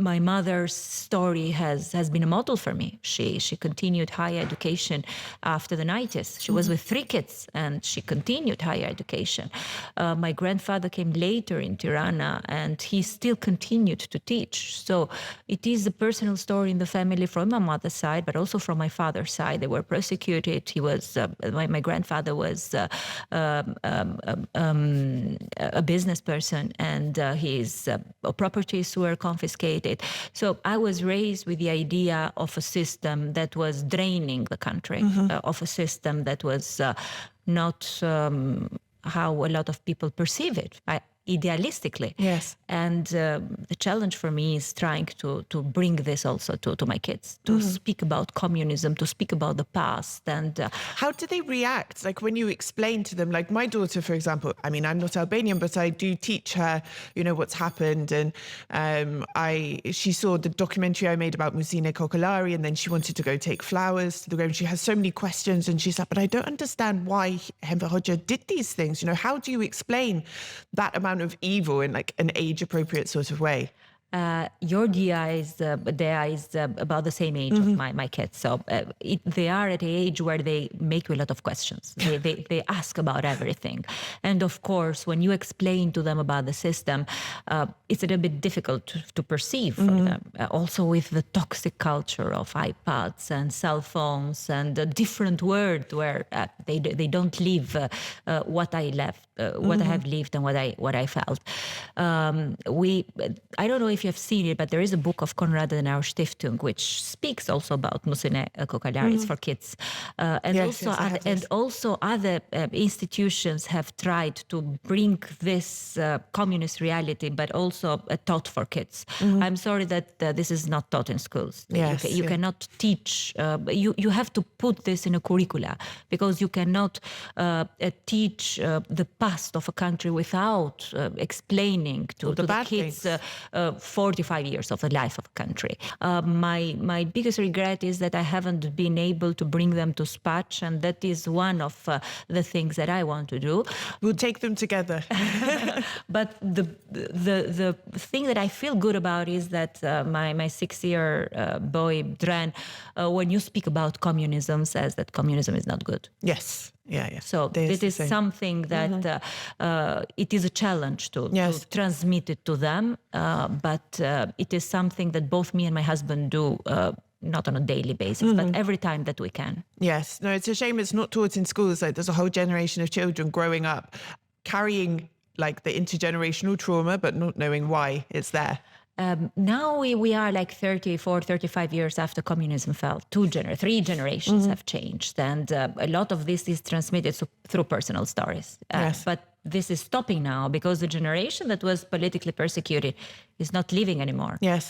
my mother's story has been a model for me. She continued higher education after the 90s. She was with 3 kids and she continued higher education. My grandfather came later in Tirana and he still continued to teach. So it is a personal story in the family from my mother's side, but also from my father's side. They were persecuted. He was my grandfather was a business person, and his properties were confiscated. So I was raised with the idea of a system that was draining the country, of a system that was not how a lot of people perceive it. Idealistically. Yes. And the challenge for me is trying to bring this also to my kids, to speak about communism, to speak about the past. And how do they react? Like when you explain to them, like my daughter, for example, I mean, I'm not Albanian, but I do teach her, you know, what's happened. And she saw the documentary I made about Musine Kokolari, and then she wanted to go take flowers to the grave. And she has so many questions, and she's like, but I don't understand why Enver Hoxha did these things. You know, how do you explain that amount of evil in like an age-appropriate sort of way? Jorida is about the same age of my kids. So they are at an age where they make you a lot of questions. They ask about everything. And of course, when you explain to them about the system, it's a little bit difficult to perceive for them. Also with the toxic culture of iPads and cell phones and a different world where they don't live what I left, what I have lived and what I felt. I don't know if you have seen it, but there is a book of Konrad Adenauer Stiftung which speaks also about Musine Kokolari for kids, and also other institutions have tried to bring this communist reality, but also taught for kids. I'm sorry that this is not taught in schools. You cannot teach. You have to put this in a curricula, because you cannot teach the past of a country without explaining to the kids 45 years of the life of a country. My biggest regret is that I haven't been able to bring them to Spatch, and that is one of the things that I want to do. We'll take them together. But the thing that I feel good about is that my 6-year boy, Dren, when you speak about communism, says that communism is not good. Yes. Yeah. So it is something that it is a challenge to transmit it to them, but it is something that both me and my husband do, not on a daily basis, but every time that we can. Yes. No, it's a shame it's not taught in schools. Like there's a whole generation of children growing up carrying like the intergenerational trauma, but not knowing why it's there. Now we are like 34, 35 years after communism fell. 3 generations have changed. And a lot of this is transmitted through personal stories. But this is stopping now because the generation that was politically persecuted is not living anymore. Yes.